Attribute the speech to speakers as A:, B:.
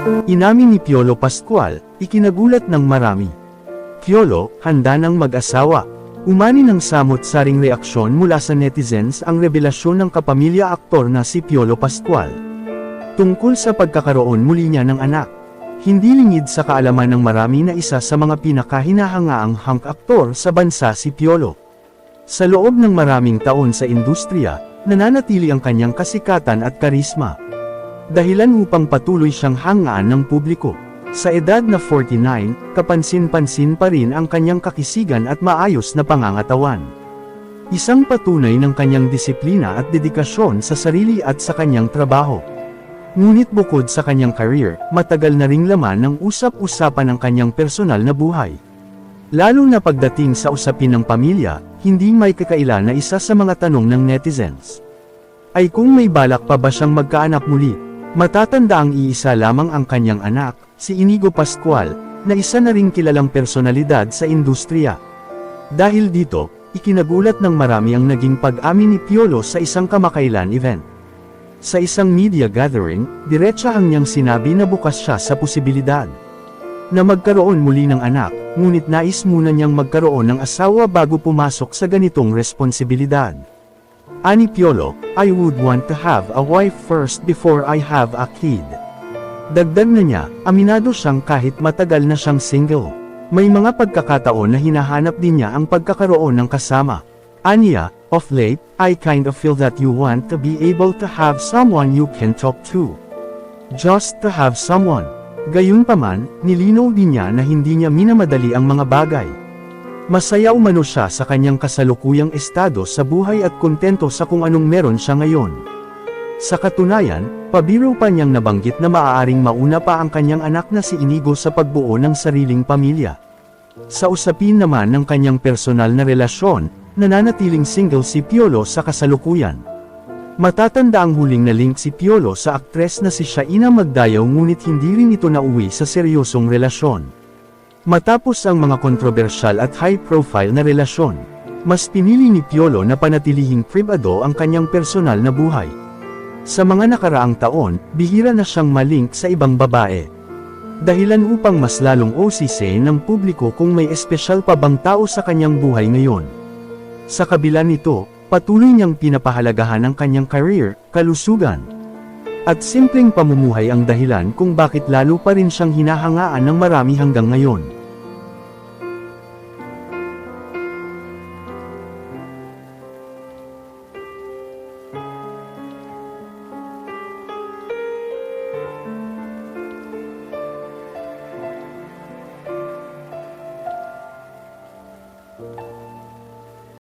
A: Inamin ni Piolo Pascual, ikinagulat ng marami. Piolo, handa ng mag-asawa. Umani ng samot-saring reaksyon mula sa netizens ang revelasyon ng kapamilya-aktor na si Piolo Pascual. Tungkol sa pagkakaroon muli niya ng anak. Hindi lingid sa kaalaman ng marami na isa sa mga pinakahinahangaang hunk aktor sa bansa si Piolo. Sa loob ng maraming taon sa industriya, nananatili ang kanyang kasikatan at karisma. Dahilan upang patuloy siyang hangaan ng publiko. Sa edad na 49, kapansin-pansin pa rin ang kanyang kakisigan at maayos na pangangatawan. Isang patunay ng kanyang disiplina at dedikasyon sa sarili at sa kanyang trabaho. Ngunit bukod sa kanyang career, matagal na ring laman ng usap-usapan ang kanyang personal na buhay. Lalo na pagdating sa usapin ng pamilya, hindi may kakaila na isa sa mga tanong ng netizens ay kung may balak pa ba siyang magkaanak muli. Matatanda ang iisa lamang ang kanyang anak, si Inigo Pascual, na isa na ring kilalang personalidad sa industriya. Dahil dito, ikinagulat ng marami ang naging pag-amin ni Piolo sa isang kamakailan event. Sa isang media gathering, diretsahang niyang sinabi na bukas siya sa posibilidad na magkaroon muli ng anak, ngunit nais muna niyang magkaroon ng asawa bago pumasok sa ganitong responsibilidad. Ani Piolo, I would want to have a wife first before I have a kid. Dagdag na niya, aminado siyang kahit matagal na siyang single. May mga pagkakataon na hinahanap din niya ang pagkakaroon ng kasama. Aniya, of late, I kind of feel that you want to be able to have someone you can talk to. Just to have someone. Gayunpaman, nilinaw din niya na hindi niya minamadali ang mga bagay. Masaya umano siya sa kanyang kasalukuyang estado sa buhay at kontento sa kung anong meron siya ngayon. Sa katunayan, pabiro pa niyang nabanggit na maaaring mauna pa ang kanyang anak na si Inigo sa pagbuo ng sariling pamilya. Sa usapin naman ng kanyang personal na relasyon, nananatiling single si Piolo sa kasalukuyan. Matatanda ang huling na link si Piolo sa aktres na si Shaina Magdayaw ngunit hindi rin ito nauwi sa seryosong relasyon. Matapos ang mga kontrobersyal at high-profile na relasyon, mas pinili ni Piolo na panatilihing pribado ang kanyang personal na buhay. Sa mga nakaraang taon, bihira na siyang malink sa ibang babae. Dahilan upang mas lalong osise ng publiko kung may espesyal pa bang tao sa kanyang buhay ngayon. Sa kabila nito, patuloy niyang pinapahalagahan ang kanyang career, kalusugan, at simpleng pamumuhay ang dahilan kung bakit lalo pa rin siyang hinahangaan ng marami hanggang ngayon.